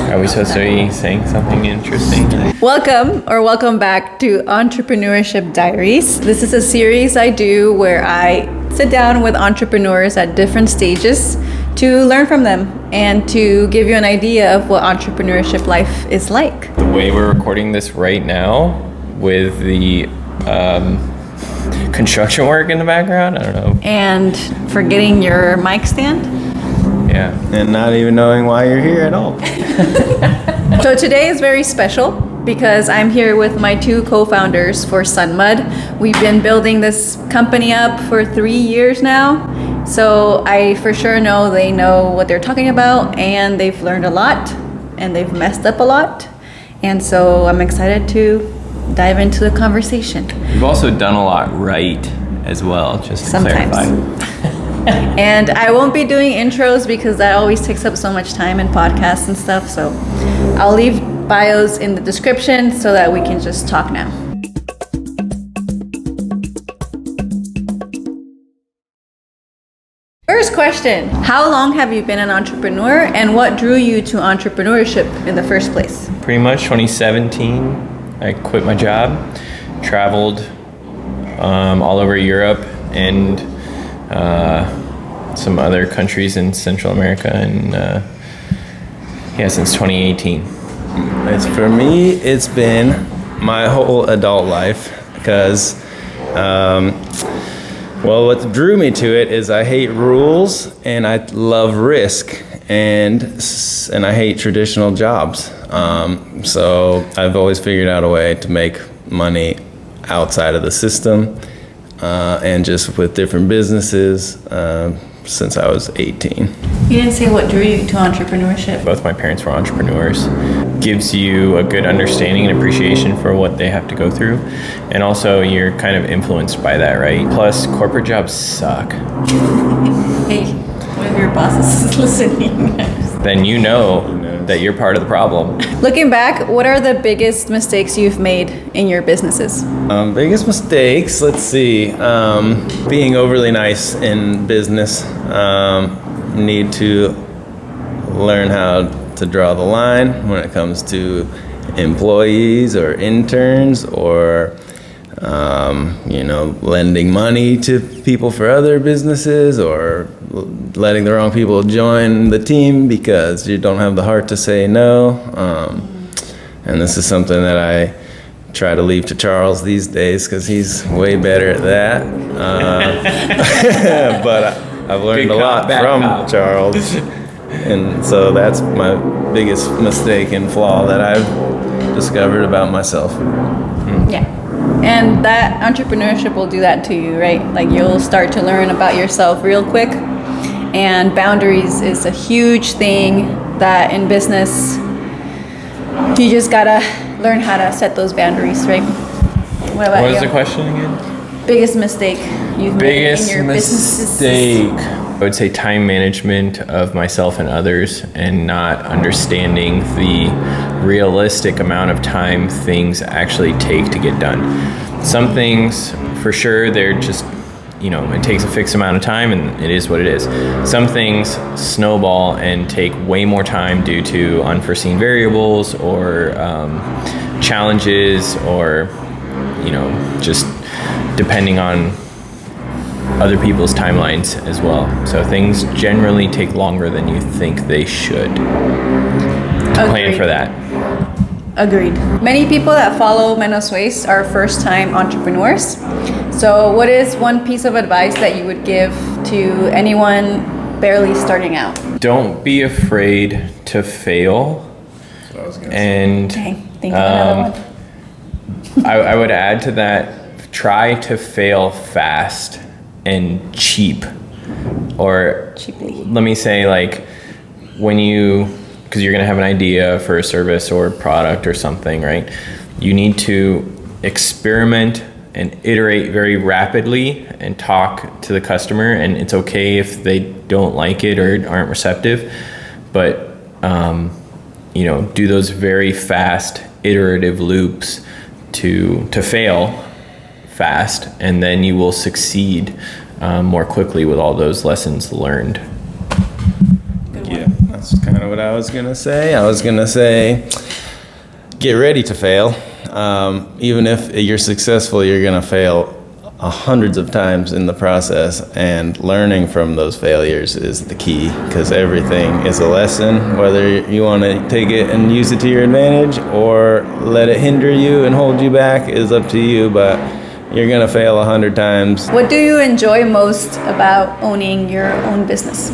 Are we supposed to be saying something interesting? Welcome back to Entrepreneurship Diaries. This is a series I do where I sit down with entrepreneurs at different stages to learn from them and to give you an idea of what entrepreneurship life is like. The way we're recording this right now with the construction work in the background, I don't know. And forgetting your mic stand. Yeah. And not even knowing why you're here at all. So today is very special because I'm here with my two co-founders for SUNMUD. We've been building this company up for 3 years now. So I for sure know they know what they're talking about, and they've learned a lot and they've messed up a lot. And so I'm excited to dive into the conversation. We've also done a lot right as well, just to clarify. And I won't be doing intros because that always takes up so much time in podcasts and stuff. So I'll leave bios in the description so that we can just talk now. First question, how long have you been an entrepreneur and what drew you to entrepreneurship in the first place? Pretty much 2017, I quit my job, traveled all over Europe and some other countries in Central America, and since 2018. For me, it's been my whole adult life because, what drew me to it is I hate rules and I love risk and I hate traditional jobs. So I've always figured out a way to make money outside of the system. And just with different businesses since I was 18. You didn't say what drew you to entrepreneurship. Both my parents were entrepreneurs. Gives you a good understanding and appreciation for what they have to go through. And also you're kind of influenced by that, right? Plus corporate jobs suck. Hey, one of your bosses is listening. Then you know that you're part of the problem. Looking back, what are the biggest mistakes you've made in your businesses? Biggest mistakes, let's see. Being overly nice in business. Need to learn how to draw the line when it comes to employees or interns or lending money to people for other businesses or letting the wrong people join the team because you don't have the heart to say no. And this is something that I try to leave to Charles these days because he's way better at that. But I've learned a lot from Charles. And so that's my biggest mistake and flaw that I've discovered about myself. Yeah. And that entrepreneurship will do that to you, right? Like you'll start to learn about yourself real quick. And boundaries is a huge thing that in business, you just gotta learn how to set those boundaries, right? What about What was you? the question again? Biggest mistake you've made in your businesses? I would say time management of myself and others and not understanding the realistic amount of time things actually take to get done. Some things, for sure, they're just, it takes a fixed amount of time and it is what it is. Some things snowball and take way more time due to unforeseen variables or challenges or, just depending on other people's timelines as well. So things generally take longer than you think they should. Plan for that. Agreed. Many people that follow Menos Waste are first-time entrepreneurs. So what is one piece of advice that you would give to anyone barely starting out? Don't be afraid to fail. And think of another one. I would add to that, try to fail fast and cheap. Or cheaply. Let me say, like, because you're going to have an idea for a service or product or something, right? You need to experiment and iterate very rapidly and talk to the customer, and it's okay if they don't like it or aren't receptive, but do those very fast iterative loops to fail fast, and then you will succeed more quickly with all those lessons learned. Yeah, that's That's kind of what I was gonna say. I was gonna say, get ready to fail. Even if you're successful, you're gonna fail hundreds of times in the process, and learning from those failures is the key, because everything is a lesson. Whether you want to take it and use it to your advantage or let it hinder you and hold you back is up to you, but you're gonna fail 100 times. What do you enjoy most about owning your own business?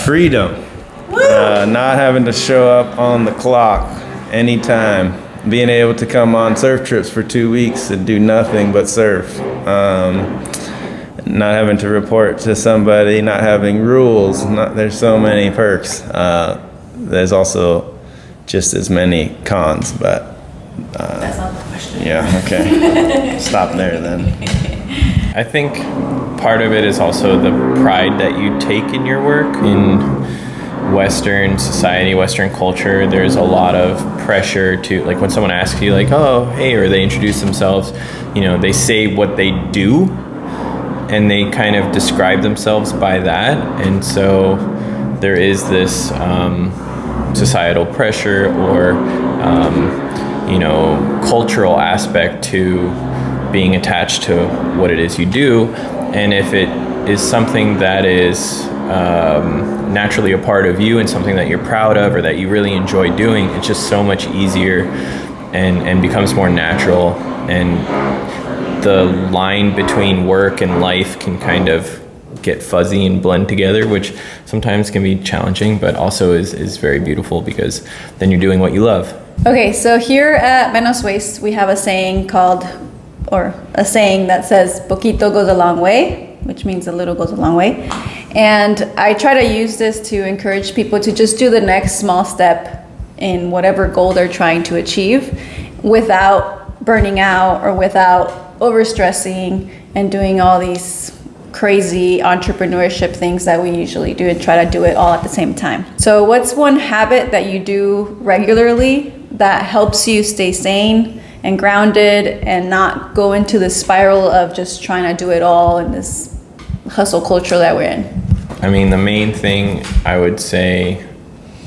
Freedom. Not having to show up on the clock anytime. Being able to come on surf trips for 2 weeks and do nothing but surf. Not having to report to somebody, not having rules. There's so many perks. There's also just as many cons, but That's not the question. yeah, okay. Stop there then. I think part of it is also the pride that you take in your work. In Western society, Western culture, there's a lot of pressure to, like, when someone asks you, like, oh, hey, or they introduce themselves, you know, they say what they do and they kind of describe themselves by that. And so there is this societal pressure or, you know, cultural aspect to being attached to what it is you do. And if it is something that is naturally a part of you and something that you're proud of or that you really enjoy doing, it's just so much easier and becomes more natural. And the line between work and life can kind of get fuzzy and blend together, which sometimes can be challenging, but also is very beautiful, because then you're doing what you love. Okay, so here at Menos Waste, we have a saying that says, Poquito goes a long way, which means a little goes a long way. And I try to use this to encourage people to just do the next small step in whatever goal they're trying to achieve without burning out or without overstressing and doing all these crazy entrepreneurship things that we usually do, and try to do it all at the same time. So what's one habit that you do regularly that helps you stay sane and grounded and not go into the spiral of just trying to do it all in this hustle culture that we're in? I mean, the main thing I would say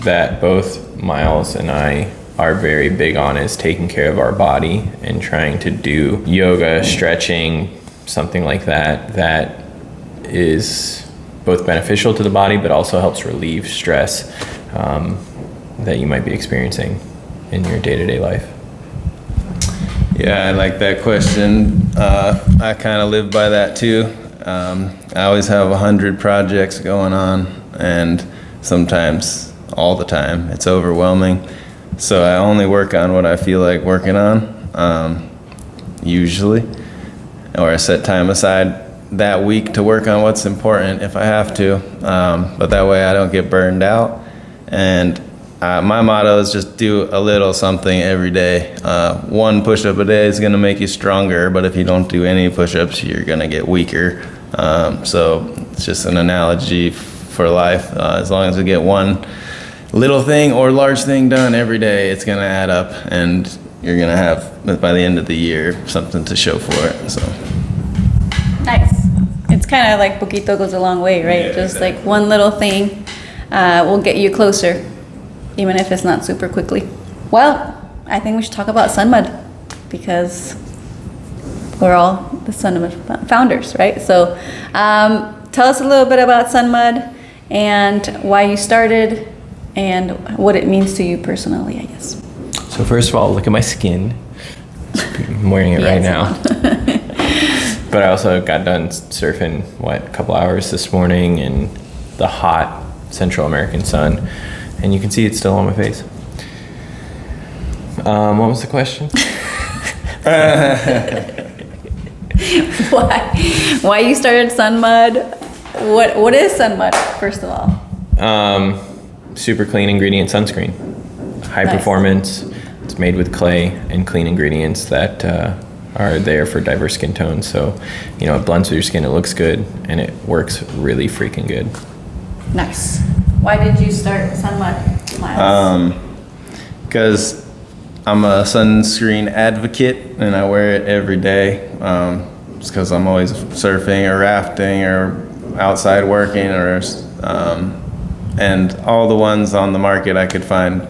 that both Miles and I are very big on is taking care of our body and trying to do yoga, stretching, something like that, that is both beneficial to the body but also helps relieve stress that you might be experiencing in your day-to-day life. Yeah, I like that question. I kind of live by that too. I always have 100 projects going on, and sometimes all the time it's overwhelming. So I only work on what I feel like working on, usually, or I set time aside that week to work on what's important if I have to. But that way I don't get burned out. And my motto is just do a little something every day. One push-up a day is going to make you stronger, but if you don't do any push-ups, you're going to get weaker. So it's just an analogy for life. As long as we get one little thing or large thing done every day, it's going to add up, and you're going to have, by the end of the year, something to show for it. So Nice. It's kind of like Poquito goes a long way, right? Yeah, Just exactly. like one little thing will get you closer, even if it's not super quickly. Well, I think we should talk about SUNMUD, because we're all the SUNMUD founders, right? So tell us a little bit about SUNMUD and why you started and what it means to you personally, I guess. So first of all, look at my skin. I'm wearing it right now. But I also got done surfing, a couple hours this morning in the hot Central American sun. And you can see it's still on my face. What was the question? Why you started SUNMUD? What is SUNMUD, first of all? Super clean ingredient sunscreen. High Nice. performance. It's made with clay and clean ingredients that are there for diverse skin tones. So, it blends with your skin, it looks good, and it works really freaking good. Nice. Why did you start SUNMUD, Miles? because I'm a sunscreen advocate and I wear it every day. It's because I'm always surfing or rafting or outside working or and all the ones on the market I could find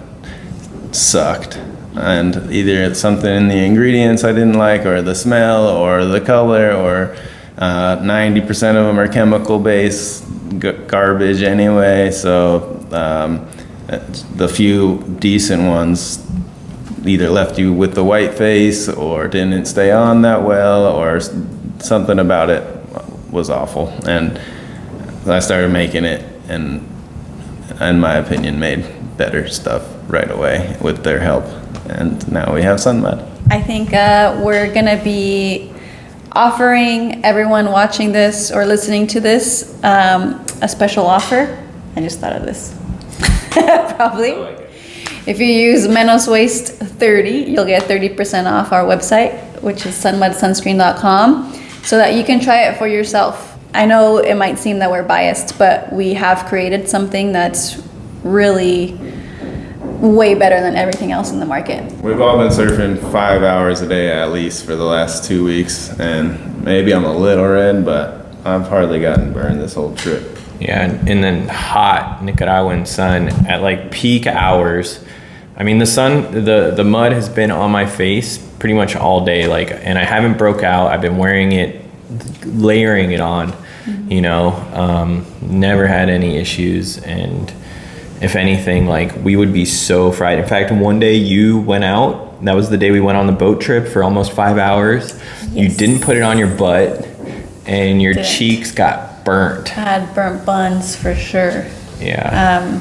sucked. And either it's something in the ingredients I didn't like, or the smell, or the color, or 90% of them are chemical based garbage anyway. So the few decent ones either left you with the white face, or didn't stay on that well, or something about it was awful. And I started making it, and in my opinion made better stuff right away with their help. And now we have SUNMUD. I think we're gonna be offering everyone watching this or listening to this a special offer. I just thought of this. Probably. If you use Menos Waste 30, you'll get 30% off our website, which is sunmudsunscreen.com, so that you can try it for yourself. I know it might seem that we're biased, but we have created something that's really way better than everything else in the market. We've all been surfing 5 hours a day at least for the last 2 weeks, and maybe I'm a little red, but I've hardly gotten burned this whole trip. Yeah, and then hot Nicaraguan sun at like peak hours. I mean, the sun, the mud has been on my face pretty much all day, like, and I haven't broke out. I've been wearing it, layering it on, you know, never had any issues. And if anything, like, we would be so fried. In fact, one day you went out, that was the day we went on the boat trip for almost 5 hours. Yes. You didn't put it on your butt, and your cheeks got burnt. I had burnt buns for sure. Yeah.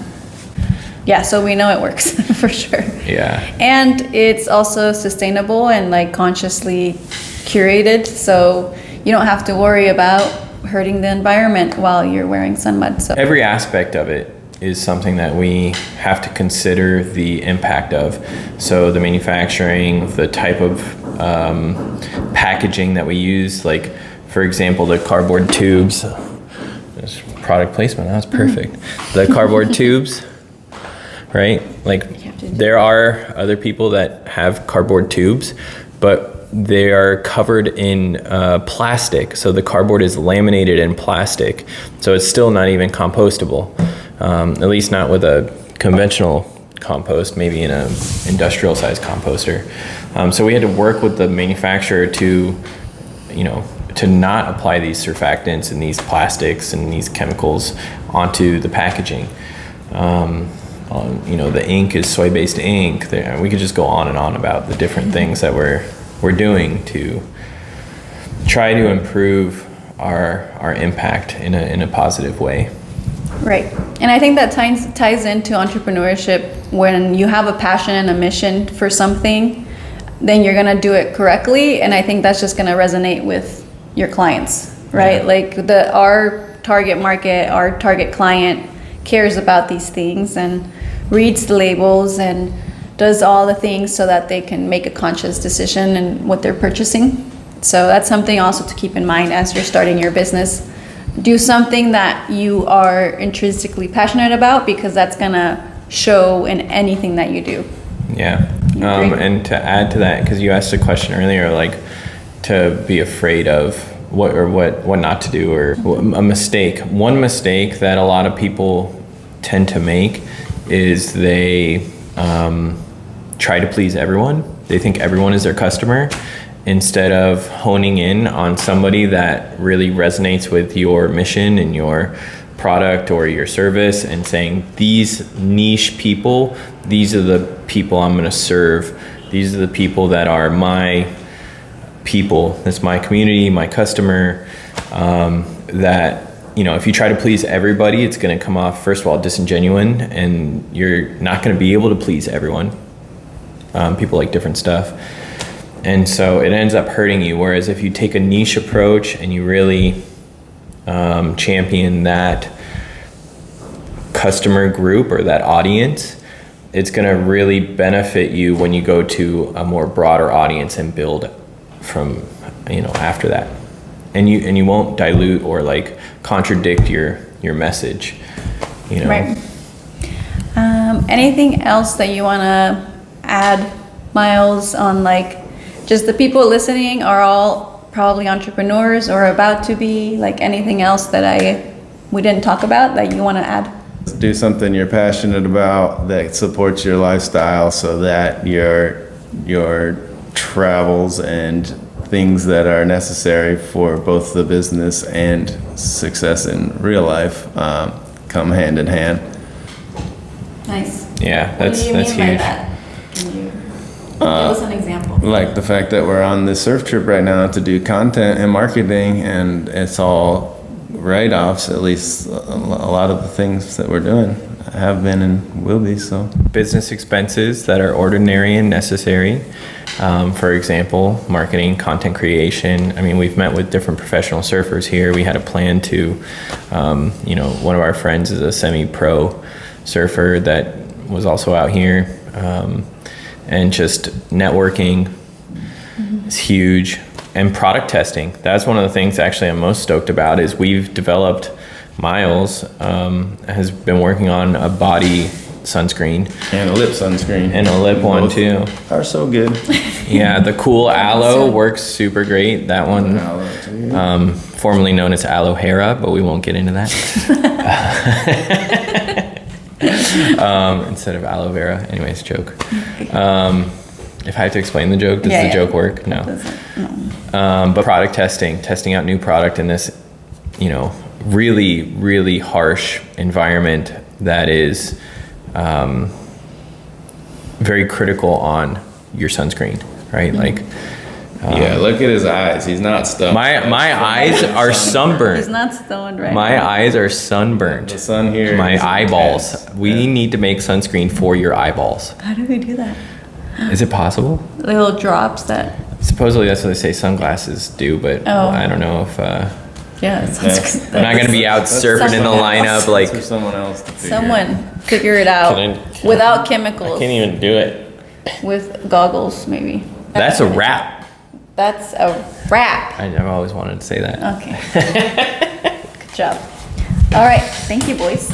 Yeah, so we know it works for sure. Yeah. And it's also sustainable and like consciously curated, so you don't have to worry about hurting the environment while you're wearing SUNMUD. So every aspect of it is something that we have to consider the impact of. So the manufacturing, the type of packaging that we use, like, for example, the cardboard tubes. This product placement, that was perfect. The cardboard tubes, right? Like, there are other people that have cardboard tubes, but they are covered in plastic. So the cardboard is laminated in plastic. So it's still not even compostable. At least not with a conventional compost, maybe in an industrial size composter. So we had to work with the manufacturer to, you know, to not apply these surfactants and these plastics and these chemicals onto the packaging. You know, the ink is soy-based ink. We could just go on and on about the different things that we're doing to try to improve our impact in a positive way. Right. And I think that ties into entrepreneurship. When you have a passion and a mission for something, then you're going to do it correctly. And I think that's just going to resonate with your clients, right? Yeah. Like our target market, our target client cares about these things and reads the labels and does all the things so that they can make a conscious decision in what they're purchasing. So that's something also to keep in mind as you're starting your business. Do something that you are intrinsically passionate about, because that's gonna show in anything that you do. Yeah. And to add to that, because you asked a question earlier, like, to be afraid of what not to do, or a mistake. One mistake that a lot of people tend to make is they try to please everyone. They think everyone is their customer, instead of honing in on somebody that really resonates with your mission and your product or your service, and saying, these niche people, these are the people I'm gonna serve. These are the people that are my people. That's my community, my customer. That, you know, if you try to please everybody, it's gonna come off, first of all, disingenuine, and you're not gonna be able to please everyone. People like different stuff. And so it ends up hurting you. Whereas if you take a niche approach and you really champion that customer group or that audience, it's going to really benefit you when you go to a more broader audience and build from, you know, after that. And you won't dilute or like contradict your message, you know. Right. Anything else that you want to add, Miles, on like, just the people listening are all probably entrepreneurs or about to be, like anything else that we didn't talk about that you want to add? Do something you're passionate about that supports your lifestyle so that your travels and things that are necessary for both the business and success in real life come hand in hand. Nice. Yeah, What do you that's mean by huge. that? Can you give us an example? Like the fact that we're on this surf trip right now to do content and marketing, and it's all write-offs, at least a lot of the things that we're doing have been and will be. So Business expenses that are ordinary and necessary. For example, marketing, content creation. I mean, we've met with different professional surfers here. We had a plan to, one of our friends is a semi-pro surfer that was also out here. And just networking is huge. And product testing. That's one of the things actually I'm most stoked about is we've developed, Miles has been working on a body sunscreen. and a lip sunscreen And a lip one Both too. are so good. Yeah, the Cool Aloe works super great. That one, formerly known as Aloe Hera, but we won't get into that. Instead of aloe vera. Anyways, joke. If I have to explain the joke, does the joke work? No. But product testing out new product in this, really, really harsh environment that is very critical on your sunscreen, right? Like, Yeah, look at his eyes. He's not stuck. my eyes are He's sunburned. not stoned right My now. eyes are sunburnt. The sun here. My is eyeballs. intense. We need to make sunscreen for your eyeballs. How do we do that? Is it possible? Little drops that, Supposedly that's what they say sunglasses do, but Oh. I don't know if yeah, it sounds I'm not gonna be out surfing in the lineup like For someone else to figure. Someone figure it out Can I- without chemicals, even do it. with goggles maybe. That's a wrap. That's a wrap. I've always wanted to say that. Okay. Good job. All right. Thank you, boys.